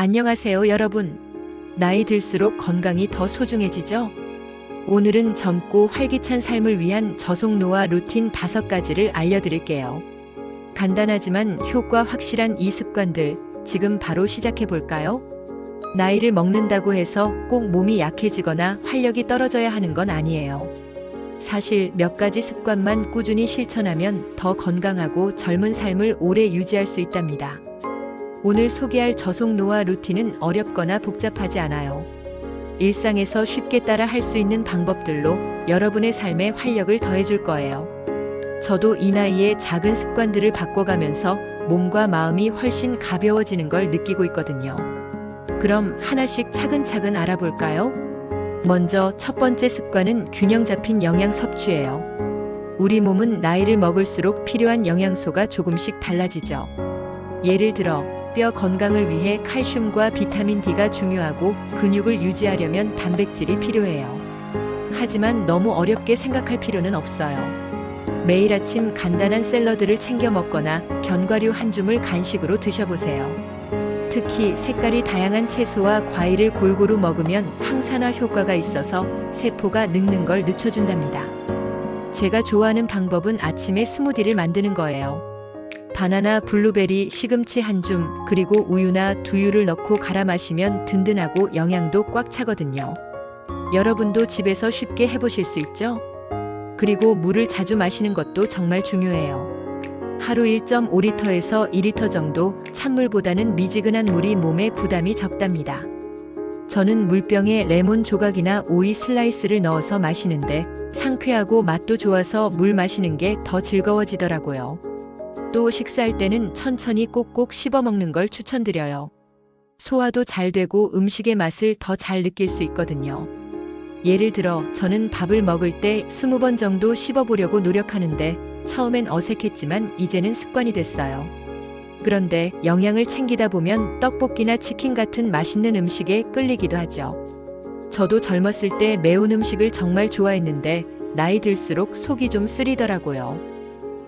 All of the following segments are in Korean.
안녕하세요, 여러분. 나이 들수록 건강이 더 소중해지죠? 오늘은 젊고 활기찬 삶을 위한 저속노화 루틴 5가지를 알려드릴게요. 간단하지만 효과 확실한 이 습관들, 지금 바로 시작해 볼까요? 나이를 먹는다고 해서 꼭 몸이 약해지거나 활력이 떨어져야 하는 건 아니에요. 사실 몇 가지 습관만 꾸준히 실천하면 더 건강하고 젊은 삶을 오래 유지할 수 있답니다. 오늘 소개할 저속노화 루틴은 어렵거나 복잡하지 않아요. 일상에서 쉽게 따라 할 수 있는 방법들로 여러분의 삶에 활력을 더해줄 거예요. 저도 이 나이에 작은 습관들을 바꿔가면서 몸과 마음이 훨씬 가벼워지는 걸 느끼고 있거든요. 그럼 하나씩 차근차근 알아볼까요? 먼저 첫 번째 습관은 균형 잡힌 영양 섭취예요. 우리 몸은 나이를 먹을수록 필요한 영양소가 조금씩 달라지죠. 예를 들어 뼈 건강을 위해 칼슘과 비타민 D가 중요하고 근육을 유지하려면 단백질이 필요해요. 하지만 너무 어렵게 생각할 필요는 없어요. 매일 아침 간단한 샐러드를 챙겨 먹거나 견과류 한 줌을 간식으로 드셔보세요. 특히 색깔이 다양한 채소와 과일을 골고루 먹으면 항산화 효과가 있어서 세포가 늙는 걸 늦춰준답니다. 제가 좋아하는 방법은 아침에 스무디를 만드는 거예요. 바나나, 블루베리, 시금치 한 줌, 그리고 우유나 두유를 넣고 갈아 마시면 든든하고 영양도 꽉 차거든요. 여러분도 집에서 쉽게 해보실 수 있죠? 그리고 물을 자주 마시는 것도 정말 중요해요. 하루 1.5리터에서 2리터 정도, 찬물보다는 미지근한 물이 몸에 부담이 적답니다. 저는 물병에 레몬 조각이나 오이 슬라이스를 넣어서 마시는데 상쾌하고 맛도 좋아서 물 마시는 게 더 즐거워지더라고요. 또 식사할 때는 천천히 꼭꼭 씹어 먹는 걸 추천드려요. 소화도 잘 되고 음식의 맛을 더 잘 느낄 수 있거든요. 예를 들어 저는 밥을 먹을 때 20번 정도 씹어보려고 노력하는데 처음엔 어색했지만 이제는 습관이 됐어요. 그런데 영양을 챙기다 보면 떡볶이나 치킨 같은 맛있는 음식에 끌리기도 하죠. 저도 젊었을 때 매운 음식을 정말 좋아했는데 나이 들수록 속이 좀 쓰리더라고요.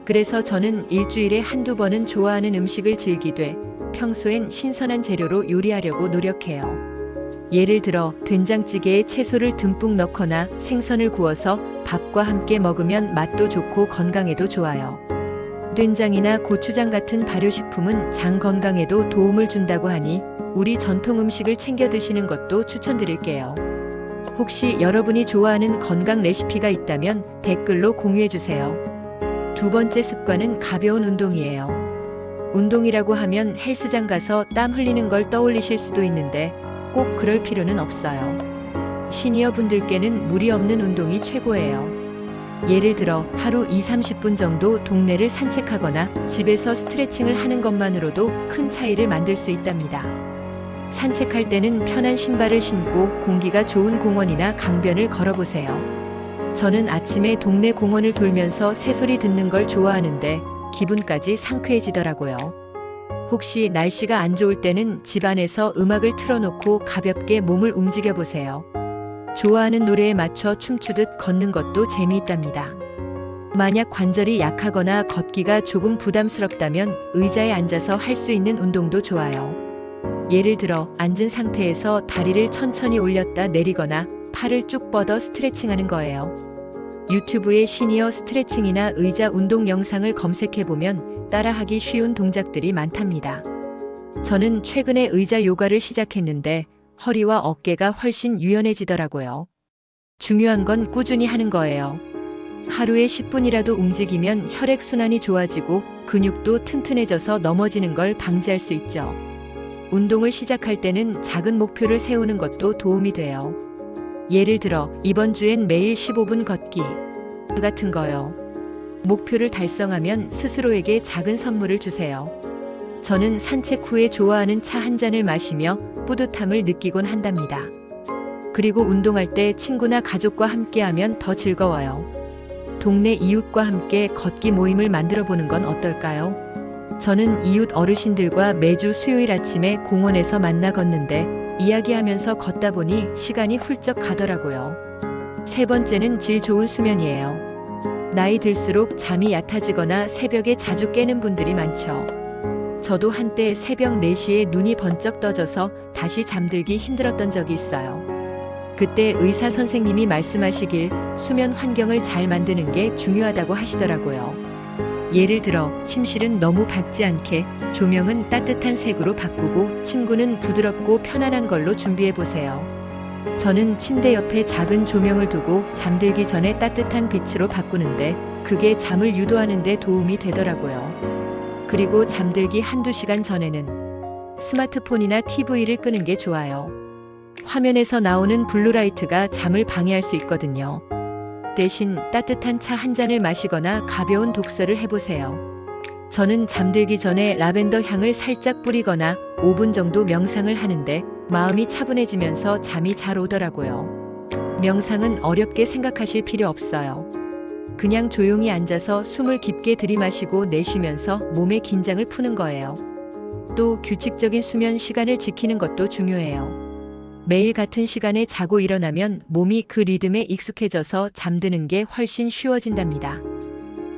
그래서 저는 일주일에 한두 번은 좋아하는 음식을 즐기되 평소엔 신선한 재료로 요리하려고 노력해요. 예를 들어 된장찌개에 채소를 듬뿍 넣거나 생선을 구워서 밥과 함께 먹으면 맛도 좋고 건강에도 좋아요. 된장이나 고추장 같은 발효식품은 장 건강에도 도움을 준다고 하니 우리 전통 음식을 챙겨 드시는 것도 추천드릴게요. 혹시 여러분이 좋아하는 건강 레시피가 있다면 댓글로 공유해주세요. 두 번째 습관은 가벼운 운동이에요. 운동이라고 하면 헬스장 가서 땀 흘리는 걸 떠올리실 수도 있는데 꼭 그럴 필요는 없어요. 시니어 분들께는 무리 없는 운동이 최고예요. 예를 들어 하루 20-30분 정도 동네를 산책하거나 집에서 스트레칭을 하는 것만으로도 큰 차이를 만들 수 있답니다. 산책할 때는 편한 신발을 신고 공기가 좋은 공원이나 강변을 걸어보세요. 저는 아침에 동네 공원을 돌면서 새소리 듣는 걸 좋아하는데 기분까지 상쾌해지더라고요. 혹시 날씨가 안 좋을 때는 집 안에서 음악을 틀어놓고 가볍게 몸을 움직여보세요. 좋아하는 노래에 맞춰 춤추듯 걷는 것도 재미있답니다. 만약 관절이 약하거나 걷기가 조금 부담스럽다면 의자에 앉아서 할 수 있는 운동도 좋아요. 예를 들어 앉은 상태에서 다리를 천천히 올렸다 내리거나 팔을 쭉 뻗어 스트레칭하는 거예요. 유튜브에 시니어 스트레칭이나 의자 운동 영상을 검색해보면 따라하기 쉬운 동작들이 많답니다. 저는 최근에 의자 요가를 시작했는데 허리와 어깨가 훨씬 유연해지더라고요. 중요한 건 꾸준히 하는 거예요. 하루에 10분이라도 움직이면 혈액순환이 좋아지고 근육도 튼튼해져서 넘어지는 걸 방지할 수 있죠. 운동을 시작할 때는 작은 목표를 세우는 것도 도움이 돼요. 예를 들어 이번 주엔 매일 15분 걷기 같은 거요. 목표를 달성하면 스스로에게 작은 선물을 주세요. 저는 산책 후에 좋아하는 차 한 잔을 마시며 뿌듯함을 느끼곤 한답니다. 그리고 운동할 때 친구나 가족과 함께하면 더 즐거워요. 동네 이웃과 함께 걷기 모임을 만들어 보는 건 어떨까요? 저는 이웃 어르신들과 매주 수요일 아침에 공원에서 만나 걷는데 이야기하면서 걷다 보니 시간이 훌쩍 가더라고요. 세 번째는 질 좋은 수면이에요. 나이 들수록 잠이 얕아지거나 새벽에 자주 깨는 분들이 많죠. 저도 한때 새벽 4시에 눈이 번쩍 떠져서 다시 잠들기 힘들었던 적이 있어요. 그때 의사 선생님이 말씀하시길 수면 환경을 잘 만드는 게 중요하다고 하시더라고요. 예를 들어 침실은 너무 밝지 않게, 조명은 따뜻한 색으로 바꾸고 침구는 부드럽고 편안한 걸로 준비해 보세요. 저는 침대 옆에 작은 조명을 두고 잠들기 전에 따뜻한 빛으로 바꾸는데 그게 잠을 유도하는 데 도움이 되더라고요. 그리고 잠들기 한두 시간 전에는 스마트폰이나 TV를 끄는 게 좋아요. 화면에서 나오는 블루라이트가 잠을 방해할 수 있거든요. 대신 따뜻한 차 한 잔을 마시거나 가벼운 독서를 해보세요. 저는 잠들기 전에 라벤더 향을 살짝 뿌리거나 5분 정도 명상을 하는데 마음이 차분해지면서 잠이 잘 오더라고요. 명상은 어렵게 생각하실 필요 없어요. 그냥 조용히 앉아서 숨을 깊게 들이마시고 내쉬면서 몸의 긴장을 푸는 거예요. 또 규칙적인 수면 시간을 지키는 것도 중요해요. 매일 같은 시간에 자고 일어나면 몸이 그 리듬에 익숙해져서 잠드는 게 훨씬 쉬워진답니다.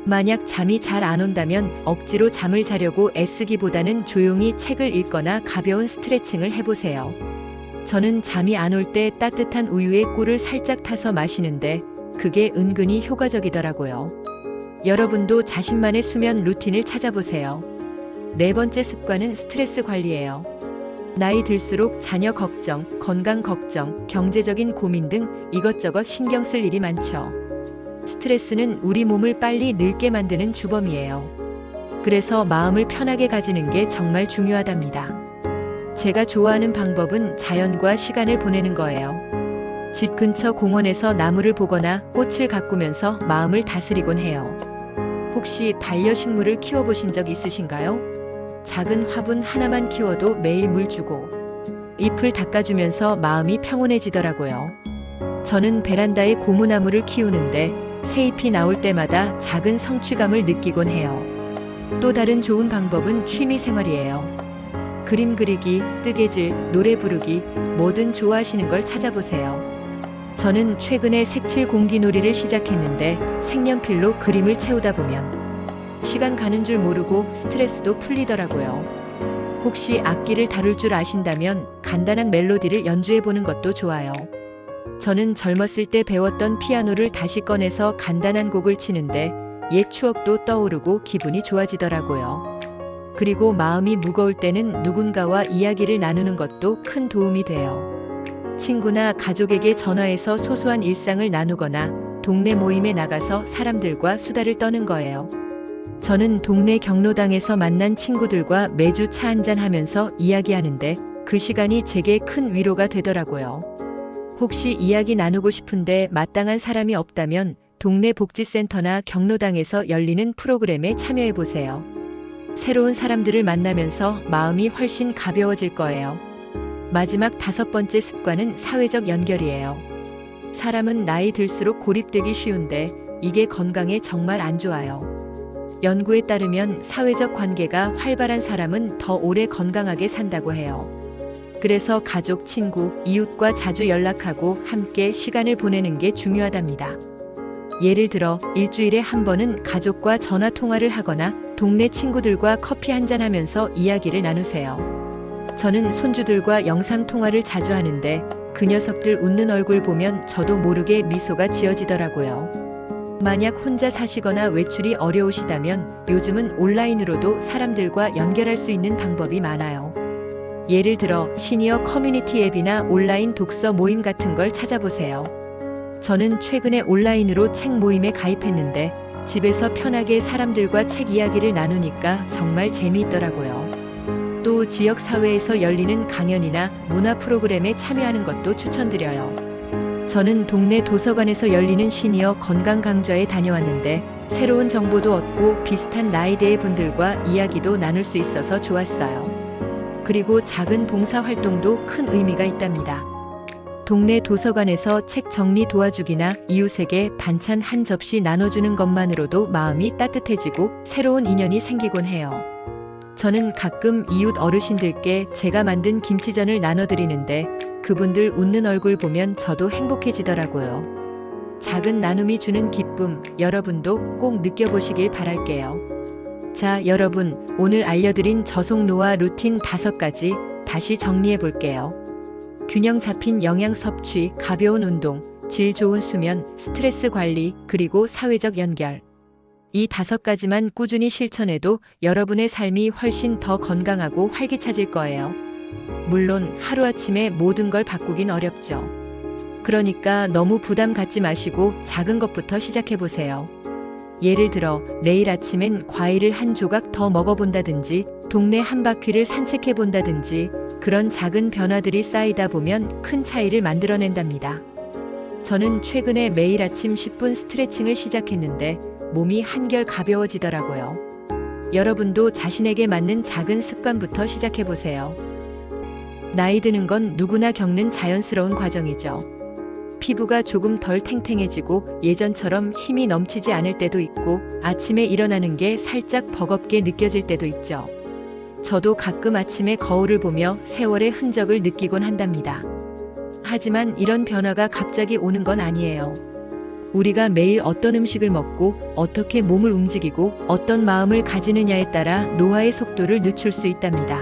만약 잠이 잘 안 온다면 억지로 잠을 자려고 애쓰기보다는 조용히 책을 읽거나 가벼운 스트레칭을 해보세요. 저는 잠이 안 올 때 따뜻한 우유에 꿀을 살짝 타서 마시는데 그게 은근히 효과적이더라고요. 여러분도 자신만의 수면 루틴을 찾아보세요. 4번째 습관은 스트레스 관리예요. 나이 들수록 자녀 걱정, 건강 걱정, 경제적인 고민 등 이것저것 신경 쓸 일이 많죠. 스트레스는 우리 몸을 빨리 늙게 만드는 주범이에요. 그래서 마음을 편하게 가지는 게 정말 중요하답니다. 제가 좋아하는 방법은 자연과 시간을 보내는 거예요. 집 근처 공원에서 나무를 보거나 꽃을 가꾸면서 마음을 다스리곤 해요. 혹시 반려식물을 키워보신 적 있으신가요? 작은 화분 하나만 키워도 매일 물 주고 잎을 닦아주면서 마음이 평온해지더라고요. 저는 베란다에 고무나무를 키우는데 새잎이 나올 때마다 작은 성취감을 느끼곤 해요. 또 다른 좋은 방법은 취미 생활이에요. 그림 그리기, 뜨개질, 노래 부르기, 뭐든 좋아하시는 걸 찾아보세요. 저는 최근에 색칠 공기놀이를 시작했는데 색연필로 그림을 채우다 보면 시간 가는 줄 모르고 스트레스도 풀리더라고요. 혹시 악기를 다룰 줄 아신다면 간단한 멜로디를 연주해 보는 것도 좋아요. 저는 젊었을 때 배웠던 피아노를 다시 꺼내서 간단한 곡을 치는데 옛 추억도 떠오르고 기분이 좋아지더라고요. 그리고 마음이 무거울 때는 누군가와 이야기를 나누는 것도 큰 도움이 돼요. 친구나 가족에게 전화해서 소소한 일상을 나누거나 동네 모임에 나가서 사람들과 수다를 떠는 거예요. 저는 동네 경로당에서 만난 친구들과 매주 차 한잔 하면서 이야기하는데 그 시간이 제게 큰 위로가 되더라고요. 혹시 이야기 나누고 싶은데 마땅한 사람이 없다면 동네 복지센터나 경로당에서 열리는 프로그램에 참여해보세요. 새로운 사람들을 만나면서 마음이 훨씬 가벼워질 거예요. 마지막 5번째 습관은 사회적 연결이에요. 사람은 나이 들수록 고립되기 쉬운데 이게 건강에 정말 안 좋아요. 연구에 따르면 사회적 관계가 활발한 사람은 더 오래 건강하게 산다고 해요. 그래서 가족, 친구, 이웃과 자주 연락하고 함께 시간을 보내는 게 중요하답니다. 예를 들어 일주일에 한 번은 가족과 전화 통화를 하거나 동네 친구들과 커피 한잔 하면서 이야기를 나누세요. 저는 손주들과 영상 통화를 자주 하는데 그 녀석들 웃는 얼굴 보면 저도 모르게 미소가 지어지더라고요. 만약 혼자 사시거나 외출이 어려우시다면 요즘은 온라인으로도 사람들과 연결할 수 있는 방법이 많아요. 예를 들어 시니어 커뮤니티 앱이나 온라인 독서 모임 같은 걸 찾아보세요. 저는 최근에 온라인으로 책 모임에 가입했는데 집에서 편하게 사람들과 책 이야기를 나누니까 정말 재미있더라고요. 또 지역 사회에서 열리는 강연이나 문화 프로그램에 참여하는 것도 추천드려요. 저는 동네 도서관에서 열리는 시니어 건강 강좌에 다녀왔는데 새로운 정보도 얻고 비슷한 나이대의 분들과 이야기도 나눌 수 있어서 좋았어요. 그리고 작은 봉사 활동도 큰 의미가 있답니다. 동네 도서관에서 책 정리 도와주기나 이웃에게 반찬 한 접시 나눠주는 것만으로도 마음이 따뜻해지고 새로운 인연이 생기곤 해요. 저는 가끔 이웃 어르신들께 제가 만든 김치전을 나눠드리는데 그분들 웃는 얼굴 보면 저도 행복해지더라고요. 작은 나눔이 주는 기쁨, 여러분도 꼭 느껴보시길 바랄게요. 자, 여러분, 오늘 알려드린 저속노화 루틴 5가지 다시 정리해 볼게요. 균형 잡힌 영양 섭취, 가벼운 운동, 질 좋은 수면, 스트레스 관리, 그리고 사회적 연결. 이 5가지만 꾸준히 실천해도 여러분의 삶이 훨씬 더 건강하고 활기차질 거예요. 물론 하루아침에 모든 걸 바꾸긴 어렵죠. 그러니까 너무 부담 갖지 마시고 작은 것부터 시작해 보세요. 예를 들어 내일 아침엔 과일을 한 조각 더 먹어본다든지 동네 한 바퀴를 산책해 본다든지 그런 작은 변화들이 쌓이다 보면 큰 차이를 만들어낸답니다. 저는 최근에 매일 아침 10분 스트레칭을 시작했는데 몸이 한결 가벼워지더라고요. 여러분도 자신에게 맞는 작은 습관부터 시작해 보세요. 나이 드는 건 누구나 겪는 자연스러운 과정이죠. 피부가 조금 덜 탱탱해지고 예전처럼 힘이 넘치지 않을 때도 있고 아침에 일어나는 게 살짝 버겁게 느껴질 때도 있죠. 저도 가끔 아침에 거울을 보며 세월의 흔적을 느끼곤 한답니다. 하지만 이런 변화가 갑자기 오는 건 아니에요. 우리가 매일 어떤 음식을 먹고 어떻게 몸을 움직이고 어떤 마음을 가지느냐에 따라 노화의 속도를 늦출 수 있답니다.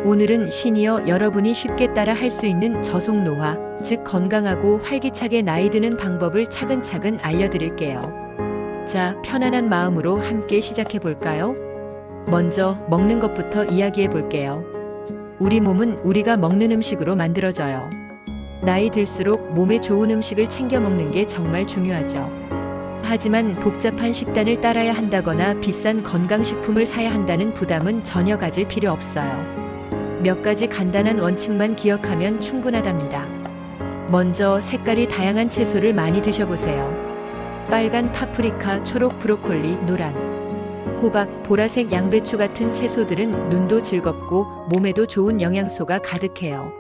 오늘은 시니어 여러분이 쉽게 따라 할 수 있는 저속노화, 즉 건강하고 활기차게 나이 드는 방법을 차근차근 알려드릴게요. 자, 편안한 마음으로 함께 시작해 볼까요? 먼저 먹는 것부터 이야기해 볼게요. 우리 몸은 우리가 먹는 음식으로 만들어져요. 나이 들수록 몸에 좋은 음식을 챙겨 먹는 게 정말 중요하죠. 하지만 복잡한 식단을 따라야 한다거나 비싼 건강식품을 사야 한다는 부담은 전혀 가질 필요 없어요. 몇 가지 간단한 원칙만 기억하면 충분하답니다. 먼저 색깔이 다양한 채소를 많이 드셔보세요. 빨간 파프리카, 초록 브로콜리, 노란 호박, 보라색 양배추 같은 채소들은 눈도 즐겁고 몸에도 좋은 영양소가 가득해요.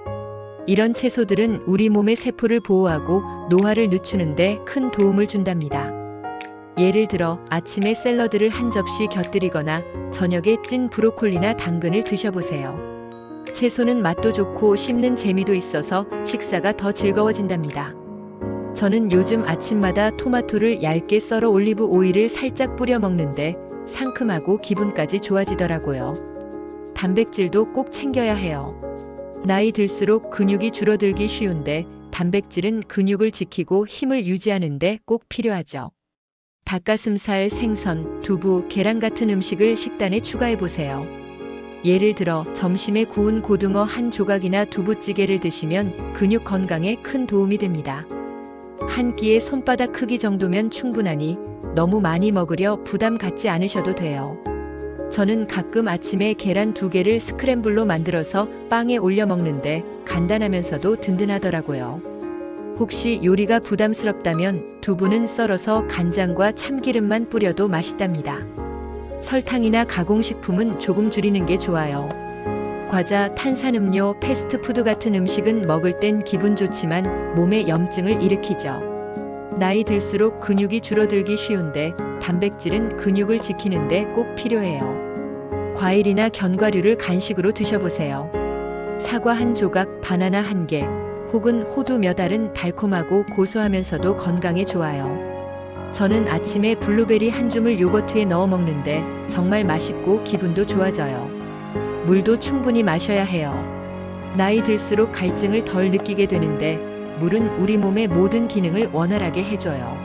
이런 채소들은 우리 몸의 세포를 보호하고 노화를 늦추는데 큰 도움을 준답니다. 예를 들어 아침에 샐러드를 한 접시 곁들이거나 저녁에 찐 브로콜리나 당근을 드셔보세요. 채소는 맛도 좋고 씹는 재미도 있어서 식사가 더 즐거워진답니다. 저는 요즘 아침마다 토마토를 얇게 썰어 올리브 오일을 살짝 뿌려 먹는데 상큼하고 기분까지 좋아지더라고요. 단백질도 꼭 챙겨야 해요. 나이 들수록 근육이 줄어들기 쉬운데 단백질은 근육을 지키고 힘을 유지하는 데 꼭 필요하죠. 닭가슴살, 생선, 두부, 계란 같은 음식을 식단에 추가해 보세요. 예를 들어 점심에 구운 고등어 한 조각이나 두부찌개를 드시면 근육 건강에 큰 도움이 됩니다. 한 끼의 손바닥 크기 정도면 충분하니 너무 많이 먹으려 부담 갖지 않으셔도 돼요. 저는 가끔 아침에 계란 2개를 스크램블로 만들어서 빵에 올려 먹는데 간단하면서도 든든하더라고요. 혹시 요리가 부담스럽다면 두부는 썰어서 간장과 참기름만 뿌려도 맛있답니다. 설탕이나 가공식품은 조금 줄이는 게 좋아요. 과자, 탄산음료, 패스트푸드 같은 음식은 먹을 땐 기분 좋지만 몸에 염증을 일으키죠. 나이 들수록 근육이 줄어들기 쉬운데 단백질은 근육을 지키는데 꼭 필요해요. 과일이나 견과류를 간식으로 드셔보세요. 사과 한 조각, 바나나 1개, 혹은 호두 몇 알은 달콤하고 고소하면서도 건강에 좋아요. 저는 아침에 블루베리 한 줌을 요거트에 넣어 먹는데 정말 맛있고 기분도 좋아져요. 물도 충분히 마셔야 해요. 나이 들수록 갈증을 덜 느끼게 되는데 물은 우리 몸의 모든 기능을 원활하게 해줘요.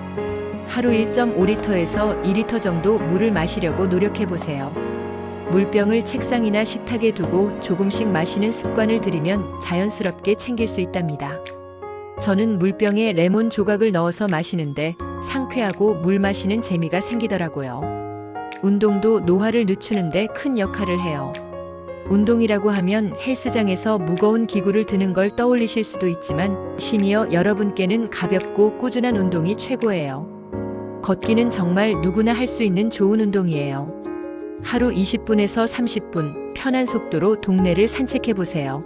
하루 1.5리터에서 2리터 정도 물을 마시려고 노력해 보세요. 물병을 책상이나 식탁에 두고 조금씩 마시는 습관을 들이면 자연스럽게 챙길 수 있답니다. 저는 물병에 레몬 조각을 넣어서 마시는데 상쾌하고 물 마시는 재미가 생기더라고요. 운동도 노화를 늦추는데 큰 역할을 해요. 운동이라고 하면 헬스장에서 무거운 기구를 드는 걸 떠올리실 수도 있지만 시니어 여러분께는 가볍고 꾸준한 운동이 최고예요. 걷기는 정말 누구나 할 수 있는 좋은 운동이에요. 하루 20분에서 30분 편한 속도로 동네를 산책해 보세요.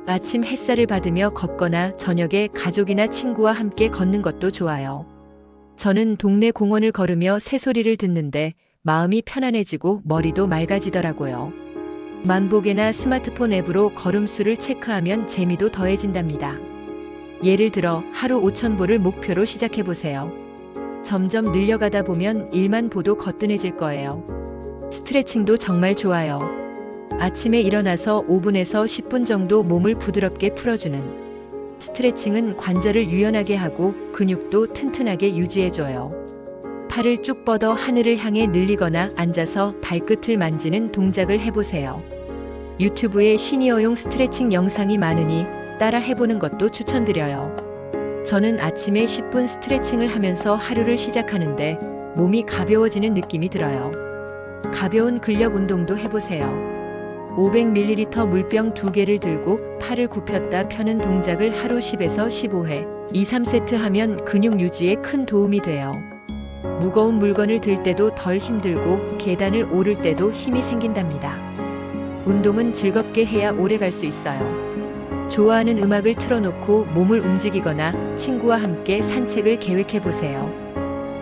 아침 햇살을 받으며 걷거나 저녁에 가족이나 친구와 함께 걷는 것도 좋아요. 저는 동네 공원을 걸으며 새소리를 듣는데 마음이 편안해지고 머리도 맑아지더라고요. 만보계나 스마트폰 앱으로 걸음수를 체크하면 재미도 더해진답니다. 예를 들어 하루 5,000보를 목표로 시작해보세요. 점점 늘려가다 보면 1만 보도 거뜬해질 거예요. 스트레칭도 정말 좋아요. 아침에 일어나서 5분에서 10분 정도 몸을 부드럽게 풀어주는 스트레칭은 관절을 유연하게 하고 근육도 튼튼하게 유지해줘요. 팔을 쭉 뻗어 하늘을 향해 늘리거나 앉아서 발끝을 만지는 동작을 해보세요. 유튜브에 시니어용 스트레칭 영상이 많으니 따라 해보는 것도 추천드려요. 저는 아침에 10분 스트레칭을 하면서 하루를 시작하는데 몸이 가벼워지는 느낌이 들어요. 가벼운 근력 운동도 해보세요. 500ml 물병 2개를 들고 팔을 굽혔다 펴는 동작을 하루 10에서 15회, 2, 3세트 하면 근육 유지에 큰 도움이 돼요. 무거운 물건을 들 때도 덜 힘들고 계단을 오를 때도 힘이 생긴답니다. 운동은 즐겁게 해야 오래 갈 수 있어요. 좋아하는 음악을 틀어놓고 몸을 움직이거나 친구와 함께 산책을 계획해보세요.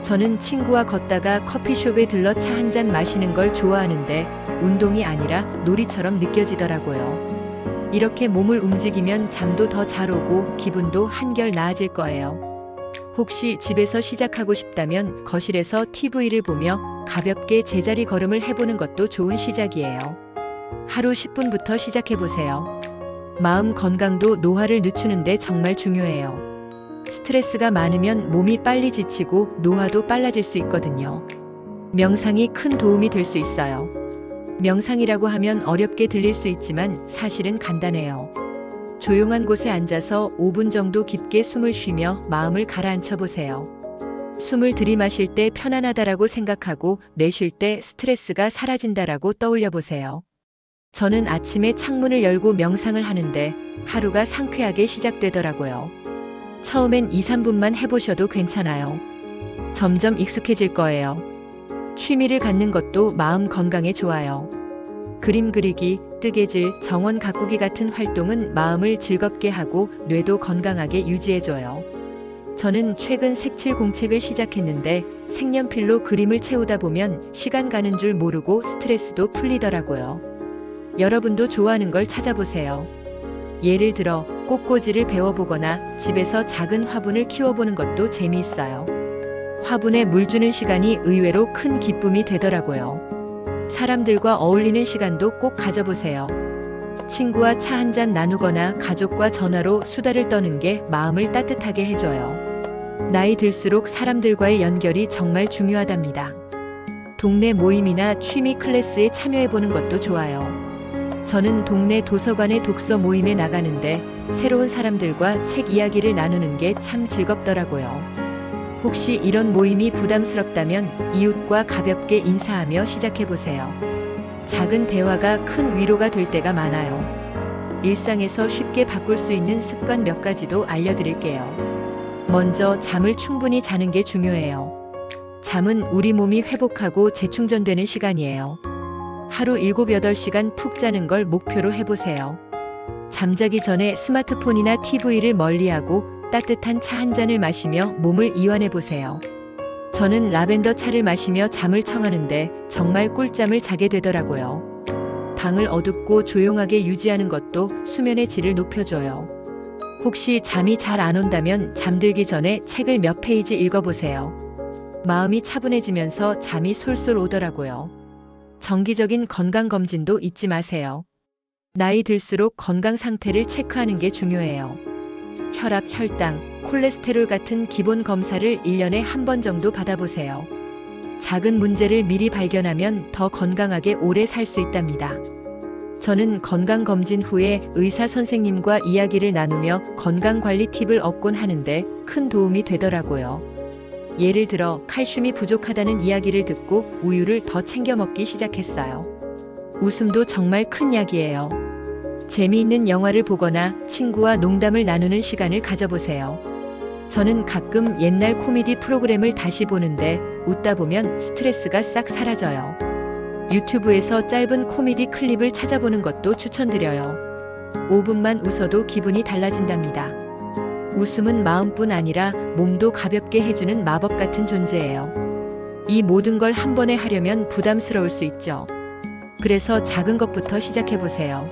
저는 친구와 걷다가 커피숍에 들러 차 한 잔 마시는 걸 좋아하는데 운동이 아니라 놀이처럼 느껴지더라고요. 이렇게 몸을 움직이면 잠도 더 잘 오고 기분도 한결 나아질 거예요. 혹시 집에서 시작하고 싶다면 거실에서 TV를 보며 가볍게 제자리 걸음을 해보는 것도 좋은 시작이에요. 하루 10분부터 시작해보세요. 마음 건강도 노화를 늦추는데 정말 중요해요. 스트레스가 많으면 몸이 빨리 지치고 노화도 빨라질 수 있거든요. 명상이 큰 도움이 될 수 있어요. 명상이라고 하면 어렵게 들릴 수 있지만 사실은 간단해요. 조용한 곳에 앉아서 5분 정도 깊게 숨을 쉬며 마음을 가라앉혀 보세요. 숨을 들이마실 때 편안하다라고 생각하고 내쉴 때 스트레스가 사라진다라고 떠올려 보세요. 저는 아침에 창문을 열고 명상을 하는데 하루가 상쾌하게 시작되더라고요. 처음엔 2, 3분만 해보셔도 괜찮아요. 점점 익숙해질 거예요. 취미를 갖는 것도 마음 건강에 좋아요. 그림 그리기, 뜨개질, 정원 가꾸기 같은 활동은 마음을 즐겁게 하고 뇌도 건강하게 유지해줘요. 저는 최근 색칠 공책을 시작했는데 색연필로 그림을 채우다 보면 시간 가는 줄 모르고 스트레스도 풀리더라고요. 여러분도 좋아하는 걸 찾아보세요. 예를 들어 꽃꽂이를 배워보거나 집에서 작은 화분을 키워보는 것도 재미있어요. 화분에 물 주는 시간이 의외로 큰 기쁨이 되더라고요. 사람들과 어울리는 시간도 꼭 가져보세요. 친구와 차 한 잔 나누거나 가족과 전화로 수다를 떠는 게 마음을 따뜻하게 해줘요. 나이 들수록 사람들과의 연결이 정말 중요하답니다. 동네 모임이나 취미 클래스에 참여해보는 것도 좋아요. 저는 동네 도서관의 독서 모임에 나가는데 새로운 사람들과 책 이야기를 나누는 게 참 즐겁더라고요. 혹시 이런 모임이 부담스럽다면 이웃과 가볍게 인사하며 시작해보세요. 작은 대화가 큰 위로가 될 때가 많아요. 일상에서 쉽게 바꿀 수 있는 습관 몇 가지도 알려드릴게요. 먼저 잠을 충분히 자는 게 중요해요. 잠은 우리 몸이 회복하고 재충전되는 시간이에요. 하루 7, 8시간 푹 자는 걸 목표로 해보세요. 잠자기 전에 스마트폰이나 TV를 멀리하고 따뜻한 차 한 잔을 마시며 몸을 이완해 보세요. 저는 라벤더 차를 마시며 잠을 청하는데 정말 꿀잠을 자게 되더라고요. 방을 어둡고 조용하게 유지하는 것도 수면의 질을 높여줘요. 혹시 잠이 잘 안 온다면 잠들기 전에 책을 몇 페이지 읽어보세요. 마음이 차분해지면서 잠이 솔솔 오더라고요. 정기적인 건강검진도 잊지 마세요. 나이 들수록 건강 상태를 체크하는 게 중요해요. 혈압, 혈당, 콜레스테롤 같은 기본 검사를 1년에 한 번 정도 받아보세요. 작은 문제를 미리 발견하면 더 건강하게 오래 살 수 있답니다. 저는 건강검진 후에 의사 선생님과 이야기를 나누며 건강관리 팁을 얻곤 하는데 큰 도움이 되더라고요. 예를 들어 칼슘이 부족하다는 이야기를 듣고 우유를 더 챙겨 먹기 시작했어요. 웃음도 정말 큰 약이에요. 재미있는 영화를 보거나 친구와 농담을 나누는 시간을 가져보세요. 저는 가끔 옛날 코미디 프로그램을 다시 보는데 웃다 보면 스트레스가 싹 사라져요. 유튜브에서 짧은 코미디 클립을 찾아보는 것도 추천드려요. 5분만 웃어도 기분이 달라진답니다. 웃음은 마음뿐 아니라 몸도 가볍게 해주는 마법 같은 존재예요. 이 모든 걸 한 번에 하려면 부담스러울 수 있죠. 그래서 작은 것부터 시작해보세요.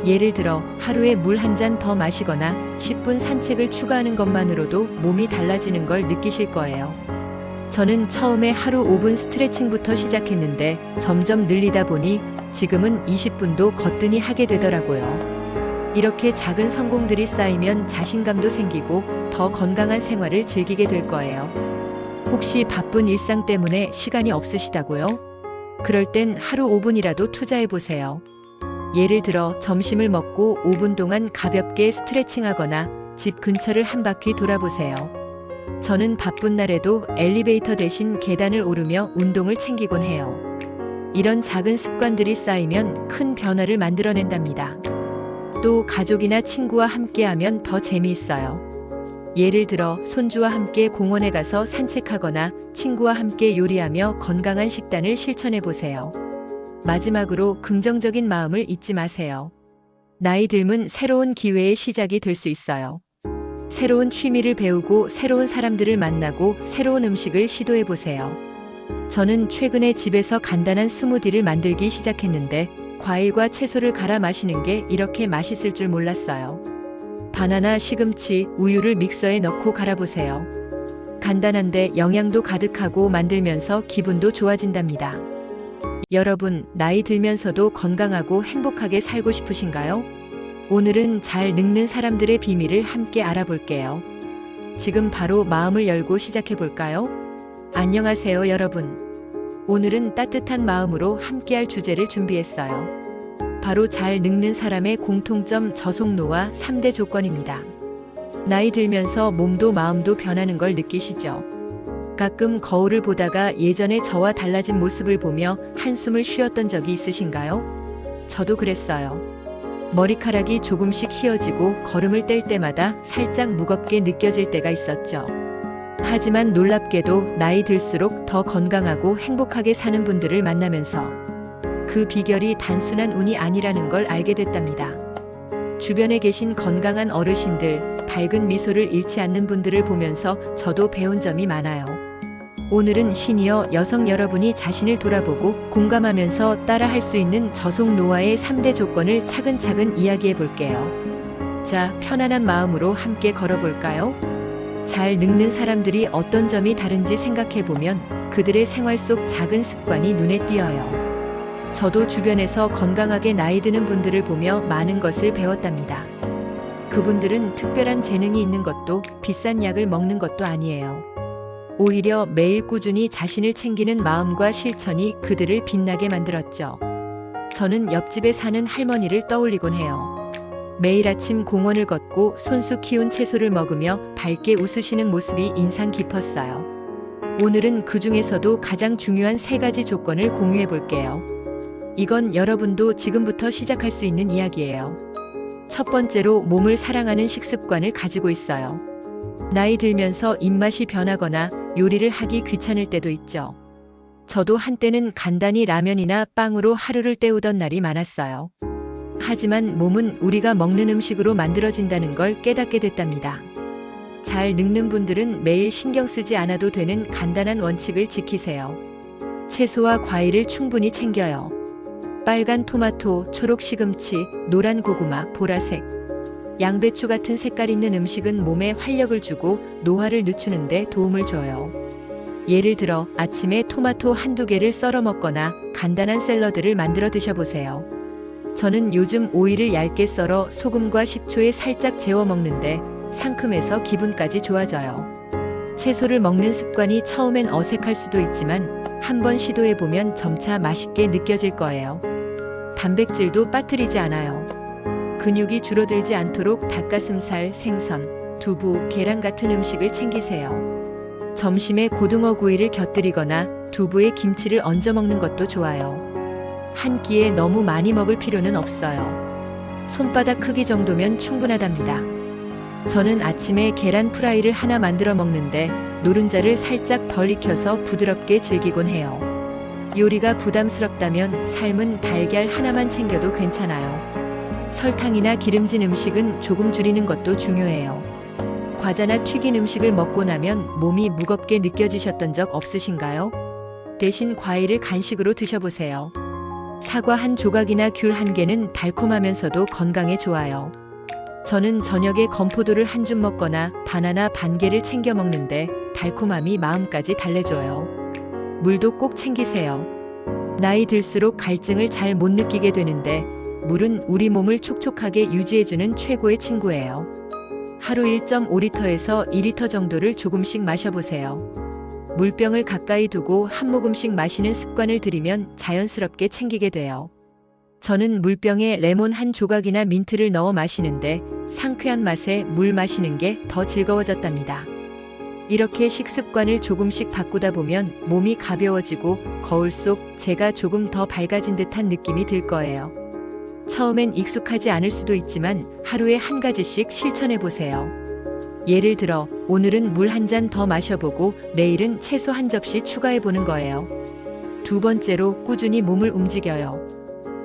예를 들어 하루에 물 한 잔 더 마시거나 10분 산책을 추가하는 것만으로도 몸이 달라지는 걸 느끼실 거예요. 저는 처음에 하루 5분 스트레칭부터 시작했는데 점점 늘리다 보니 지금은 20분도 거뜬히 하게 되더라고요. 이렇게 작은 성공들이 쌓이면 자신감도 생기고 더 건강한 생활을 즐기게 될 거예요. 혹시 바쁜 일상 때문에 시간이 없으시다고요? 그럴 땐 하루 5분이라도 투자해 보세요. 예를 들어 점심을 먹고 5분 동안 가볍게 스트레칭하거나 집 근처를 한 바퀴 돌아보세요. 저는 바쁜 날에도 엘리베이터 대신 계단을 오르며 운동을 챙기곤 해요. 이런 작은 습관들이 쌓이면 큰 변화를 만들어낸답니다. 또 가족이나 친구와 함께하면 더 재미있어요. 예를 들어 손주와 함께 공원에 가서 산책하거나 친구와 함께 요리하며 건강한 식단을 실천해 보세요. 마지막으로 긍정적인 마음을 잊지 마세요. 나이 들면 새로운 기회의 시작이 될 수 있어요. 새로운 취미를 배우고 새로운 사람들을 만나고 새로운 음식을 시도해 보세요. 저는 최근에 집에서 간단한 스무디를 만들기 시작했는데 과일과 채소를 갈아 마시는 게 이렇게 맛있을 줄 몰랐어요. 바나나, 시금치, 우유를 믹서에 넣고 갈아보세요. 간단한데 영양도 가득하고 만들면서 기분도 좋아진답니다. 여러분, 나이 들면서도 건강하고 행복하게 살고 싶으신가요? 오늘은 잘 늙는 사람들의 비밀을 함께 알아볼게요. 지금 바로 마음을 열고 시작해 볼까요? 안녕하세요, 여러분. 오늘은 따뜻한 마음으로 함께할 주제를 준비했어요. 바로 잘 늙는 사람의 공통점 저속노화 3대 조건입니다. 나이 들면서 몸도 마음도 변하는 걸 느끼시죠? 가끔 거울을 보다가 예전의 저와 달라진 모습을 보며 한숨을 쉬었던 적이 있으신가요? 저도 그랬어요. 머리카락이 조금씩 휘어지고 걸음을 뗄 때마다 살짝 무겁게 느껴질 때가 있었죠. 하지만 놀랍게도 나이 들수록 더 건강하고 행복하게 사는 분들을 만나면서 그 비결이 단순한 운이 아니라는 걸 알게 됐답니다. 주변에 계신 건강한 어르신들, 밝은 미소를 잃지 않는 분들을 보면서 저도 배운 점이 많아요. 오늘은 시니어 여성 여러분이 자신을 돌아보고 공감하면서 따라할 수 있는 저속노화의 3대 조건을 차근차근 이야기해 볼게요. 자, 편안한 마음으로 함께 걸어볼까요? 잘 늙는 사람들이 어떤 점이 다른지 생각해 보면 그들의 생활 속 작은 습관이 눈에 띄어요. 저도 주변에서 건강하게 나이 드는 분들을 보며 많은 것을 배웠답니다. 그분들은 특별한 재능이 있는 것도 비싼 약을 먹는 것도 아니에요. 오히려 매일 꾸준히 자신을 챙기는 마음과 실천이 그들을 빛나게 만들었죠. 저는 옆집에 사는 할머니를 떠올리곤 해요. 매일 아침 공원을 걷고 손수 키운 채소를 먹으며 밝게 웃으시는 모습이 인상 깊었어요. 오늘은 그 중에서도 가장 중요한 3가지 조건을 공유해 볼게요. 이건 여러분도 지금부터 시작할 수 있는 이야기예요. 첫 번째로 몸을 사랑하는 식습관을 가지고 있어요. 나이 들면서 입맛이 변하거나 요리를 하기 귀찮을 때도 있죠. 저도 한때는 간단히 라면이나 빵으로 하루를 때우던 날이 많았어요. 하지만 몸은 우리가 먹는 음식으로 만들어진다는 걸 깨닫게 됐답니다. 잘 늙는 분들은 매일 신경 쓰지 않아도 되는 간단한 원칙을 지키세요. 채소와 과일을 충분히 챙겨요. 빨간 토마토, 초록 시금치, 노란 고구마, 보라색, 양배추 같은 색깔 있는 음식은 몸에 활력을 주고 노화를 늦추는 데 도움을 줘요. 예를 들어 아침에 토마토 한두 개를 썰어 먹거나 간단한 샐러드를 만들어 드셔보세요. 저는 요즘 오이를 얇게 썰어 소금과 식초에 살짝 재워 먹는데 상큼해서 기분까지 좋아져요. 채소를 먹는 습관이 처음엔 어색할 수도 있지만 한번 시도해보면 점차 맛있게 느껴질 거예요. 단백질도 빠뜨리지 않아요. 근육이 줄어들지 않도록 닭가슴살, 생선, 두부, 계란 같은 음식을 챙기세요. 점심에 고등어 구이를 곁들이거나 두부에 김치를 얹어 먹는 것도 좋아요. 한 끼에 너무 많이 먹을 필요는 없어요. 손바닥 크기 정도면 충분하답니다. 저는 아침에 계란 프라이를 하나 만들어 먹는데 노른자를 살짝 덜 익혀서 부드럽게 즐기곤 해요. 요리가 부담스럽다면 삶은 달걀 하나만 챙겨도 괜찮아요. 설탕이나 기름진 음식은 조금 줄이는 것도 중요해요. 과자나 튀긴 음식을 먹고 나면 몸이 무겁게 느껴지셨던 적 없으신가요? 대신 과일을 간식으로 드셔보세요. 사과 한 조각이나 귤 한 개는 달콤하면서도 건강에 좋아요. 저는 저녁에 건포도를 한 줌 먹거나 바나나 반 개를 챙겨 먹는데 달콤함이 마음까지 달래줘요. 물도 꼭 챙기세요. 나이 들수록 갈증을 잘 못 느끼게 되는데 물은 우리 몸을 촉촉하게 유지해주는 최고의 친구예요. 하루 1.5리터에서 2리터 정도를 조금씩 마셔보세요. 물병을 가까이 두고 한 모금씩 마시는 습관을 들이면 자연스럽게 챙기게 돼요. 저는 물병에 레몬 한 조각이나 민트를 넣어 마시는데 상쾌한 맛에 물 마시는 게 더 즐거워졌답니다. 이렇게 식습관을 조금씩 바꾸다 보면 몸이 가벼워지고 거울 속 제가 조금 더 밝아진 듯한 느낌이 들 거예요. 처음엔 익숙하지 않을 수도 있지만 하루에 한 가지씩 실천해 보세요. 예를 들어 오늘은 물 한 잔 더 마셔보고 내일은 채소 한 접시 추가해 보는 거예요. 두 번째로 꾸준히 몸을 움직여요.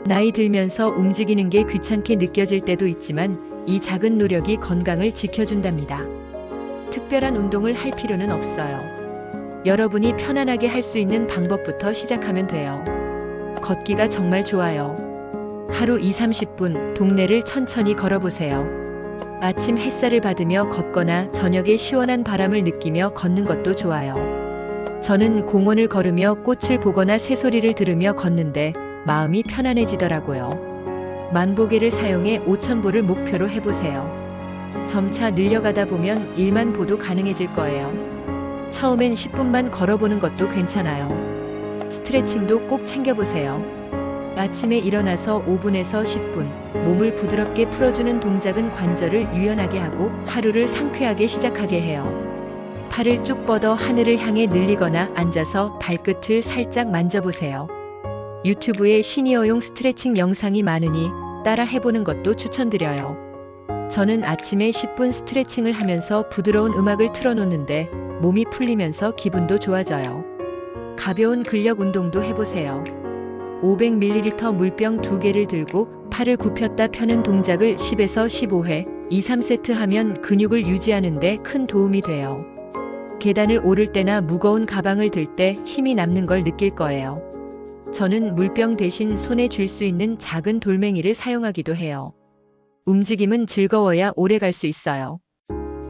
나이 들면서 움직이는 게 귀찮게 느껴질 때도 있지만 이 작은 노력이 건강을 지켜준답니다. 특별한 운동을 할 필요는 없어요. 여러분이 편안하게 할 수 있는 방법부터 시작하면 돼요. 걷기가 정말 좋아요. 하루 20-30분 동네를 천천히 걸어보세요. 아침 햇살을 받으며 걷거나 저녁에 시원한 바람을 느끼며 걷는 것도 좋아요. 저는 공원을 걸으며 꽃을 보거나 새소리를 들으며 걷는데 마음이 편안해지더라고요. 만보계를 사용해 5,000보를 목표로 해보세요. 점차 늘려가다 보면 1만 보도 가능해질 거예요. 처음엔 10분만 걸어보는 것도 괜찮아요. 스트레칭도 꼭 챙겨보세요. 아침에 일어나서 5분에서 10분 몸을 부드럽게 풀어주는 동작은 관절을 유연하게 하고 하루를 상쾌하게 시작하게 해요. 팔을 쭉 뻗어 하늘을 향해 늘리거나 앉아서 발끝을 살짝 만져보세요. 유튜브에 시니어용 스트레칭 영상이 많으니 따라 해보는 것도 추천드려요. 저는 아침에 10분 스트레칭을 하면서 부드러운 음악을 틀어놓는데 몸이 풀리면서 기분도 좋아져요. 가벼운 근력 운동도 해보세요. 500ml 물병 2개를 들고 팔을 굽혔다 펴는 동작을 10에서 15회, 2-3세트 하면 근육을 유지하는 데 큰 도움이 돼요. 계단을 오를 때나 무거운 가방을 들 때 힘이 남는 걸 느낄 거예요. 저는 물병 대신 손에 쥘 수 있는 작은 돌멩이를 사용하기도 해요. 움직임은 즐거워야 오래 갈 수 있어요.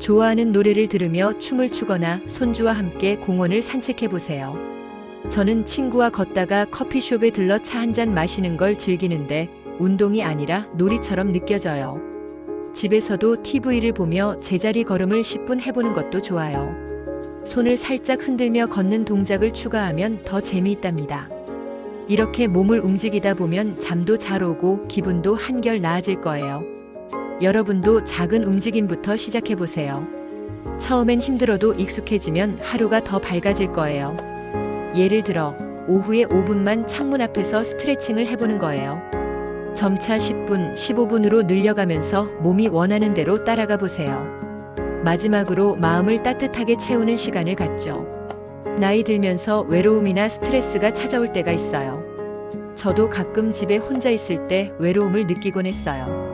좋아하는 노래를 들으며 춤을 추거나 손주와 함께 공원을 산책해 보세요. 저는 친구와 걷다가 커피숍에 들러 차 한 잔 마시는 걸 즐기는데 운동이 아니라 놀이처럼 느껴져요. 집에서도 TV를 보며 제자리 걸음을 10분 해보는 것도 좋아요. 손을 살짝 흔들며 걷는 동작을 추가하면 더 재미있답니다. 이렇게 몸을 움직이다 보면 잠도 잘 오고 기분도 한결 나아질 거예요. 여러분도 작은 움직임부터 시작해보세요. 처음엔 힘들어도 익숙해지면 하루가 더 밝아질 거예요. 예를 들어 오후에 5분만 창문 앞에서 스트레칭을 해보는 거예요. 점차 10분, 15분으로 늘려가면서 몸이 원하는 대로 따라가 보세요. 마지막으로 마음을 따뜻하게 채우는 시간을 갖죠. 나이 들면서 외로움이나 스트레스가 찾아올 때가 있어요. 저도 가끔 집에 혼자 있을 때 외로움을 느끼곤 했어요.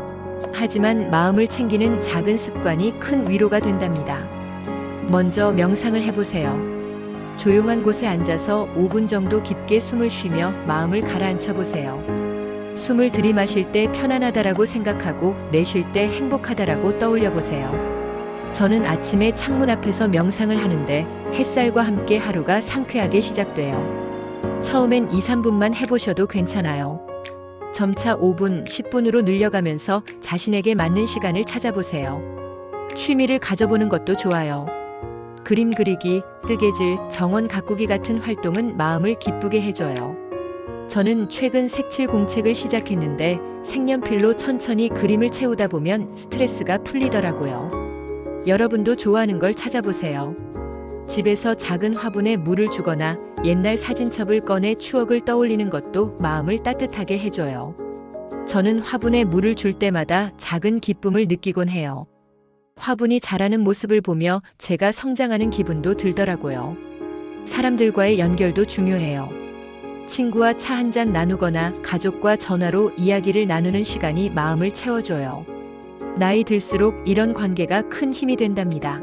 하지만 마음을 챙기는 작은 습관이 큰 위로가 된답니다. 먼저 명상을 해보세요. 조용한 곳에 앉아서 5분 정도 깊게 숨을 쉬며 마음을 가라앉혀 보세요. 숨을 들이마실 때 편안하다라고 생각하고 내쉴 때 행복하다라고 떠올려 보세요. 저는 아침에 창문 앞에서 명상을 하는데 햇살과 함께 하루가 상쾌하게 시작돼요. 처음엔 2-3분만 해보셔도 괜찮아요. 점차 5분, 10분으로 늘려가면서 자신에게 맞는 시간을 찾아보세요. 취미를 가져보는 것도 좋아요. 그림 그리기, 뜨개질, 정원 가꾸기 같은 활동은 마음을 기쁘게 해줘요. 저는 최근 색칠 공책을 시작했는데 색연필로 천천히 그림을 채우다 보면 스트레스가 풀리더라고요. 여러분도 좋아하는 걸 찾아보세요. 집에서 작은 화분에 물을 주거나 옛날 사진첩을 꺼내 추억을 떠올리는 것도 마음을 따뜻하게 해줘요. 저는 화분에 물을 줄 때마다 작은 기쁨을 느끼곤 해요. 화분이 자라는 모습을 보며 제가 성장하는 기분도 들더라고요. 사람들과의 연결도 중요해요. 친구와 차 한 잔 나누거나 가족과 전화로 이야기를 나누는 시간이 마음을 채워줘요. 나이 들수록 이런 관계가 큰 힘이 된답니다.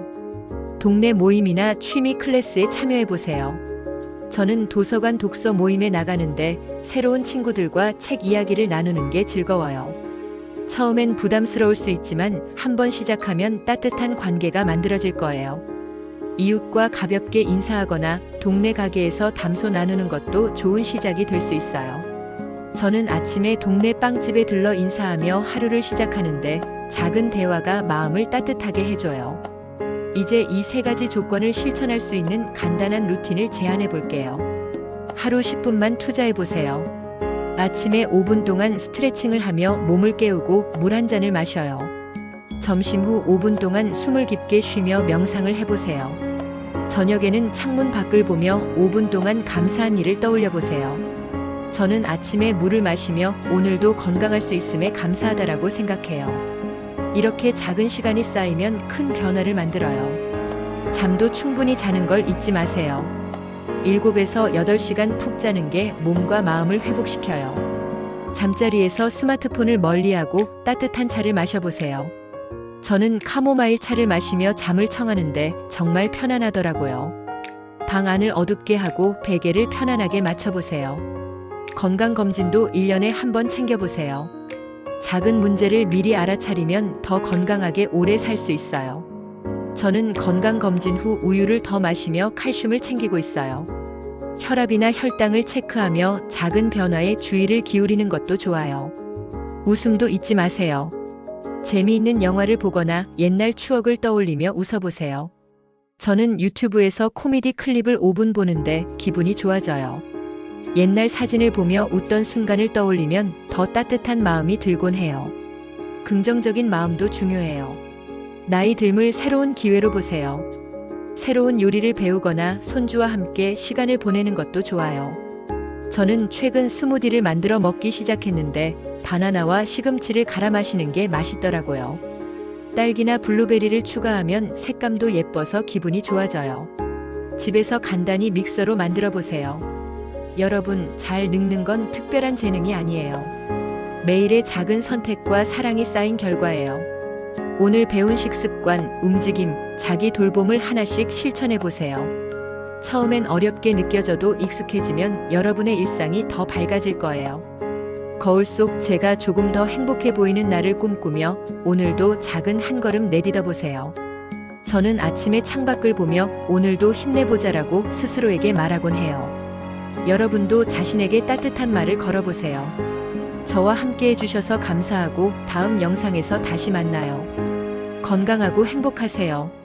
동네 모임이나 취미 클래스에 참여해보세요. 저는 도서관 독서 모임에 나가는데 새로운 친구들과 책 이야기를 나누는 게 즐거워요. 처음엔 부담스러울 수 있지만 한번 시작하면 따뜻한 관계가 만들어질 거예요. 이웃과 가볍게 인사하거나 동네 가게에서 담소 나누는 것도 좋은 시작이 될 수 있어요. 저는 아침에 동네 빵집에 들러 인사하며 하루를 시작하는데 작은 대화가 마음을 따뜻하게 해줘요. 이제 이 세 가지 조건을 실천할 수 있는 간단한 루틴을 제안해 볼게요. 하루 10분만 투자해 보세요. 아침에 5분 동안 스트레칭을 하며 몸을 깨우고 물 한 잔을 마셔요. 점심 후 5분 동안 숨을 깊게 쉬며 명상을 해보세요. 저녁에는 창문 밖을 보며 5분 동안 감사한 일을 떠올려 보세요. 저는 아침에 물을 마시며 오늘도 건강할 수 있음에 감사하다라고 생각해요. 이렇게 작은 시간이 쌓이면 큰 변화를 만들어요. 잠도 충분히 자는 걸 잊지 마세요. 7에서 8시간 푹 자는 게 몸과 마음을 회복시켜요. 잠자리에서 스마트폰을 멀리하고 따뜻한 차를 마셔보세요. 저는 카모마일 차를 마시며 잠을 청하는데 정말 편안하더라고요. 방 안을 어둡게 하고 베개를 편안하게 맞춰보세요. 건강검진도 1년에 한 번 챙겨보세요. 작은 문제를 미리 알아차리면 더 건강하게 오래 살 수 있어요. 저는 건강검진 후 우유를 더 마시며 칼슘을 챙기고 있어요. 혈압이나 혈당을 체크하며 작은 변화에 주의를 기울이는 것도 좋아요. 웃음도 잊지 마세요. 재미있는 영화를 보거나 옛날 추억을 떠올리며 웃어보세요. 저는 유튜브에서 코미디 클립을 5분 보는데 기분이 좋아져요. 옛날 사진을 보며 웃던 순간을 떠올리면 더 따뜻한 마음이 들곤 해요. 긍정적인 마음도 중요해요. 나이 듦을 새로운 기회로 보세요. 새로운 요리를 배우거나 손주와 함께 시간을 보내는 것도 좋아요. 저는 최근 스무디를 만들어 먹기 시작했는데 바나나와 시금치를 갈아 마시는 게 맛있더라고요. 딸기나 블루베리를 추가하면 색감도 예뻐서 기분이 좋아져요. 집에서 간단히 믹서로 만들어 보세요. 여러분, 잘 늙는 건 특별한 재능이 아니에요. 매일의 작은 선택과 사랑이 쌓인 결과예요. 오늘 배운 식습관, 움직임, 자기 돌봄을 하나씩 실천해 보세요. 처음엔 어렵게 느껴져도 익숙해지면 여러분의 일상이 더 밝아질 거예요. 거울 속 제가 조금 더 행복해 보이는 날을 꿈꾸며 오늘도 작은 한 걸음 내딛어 보세요. 저는 아침에 창밖을 보며 오늘도 힘내보자라고 스스로에게 말하곤 해요. 여러분도 자신에게 따뜻한 말을 걸어보세요. 저와 함께 해주셔서 감사하고 다음 영상에서 다시 만나요. 건강하고 행복하세요.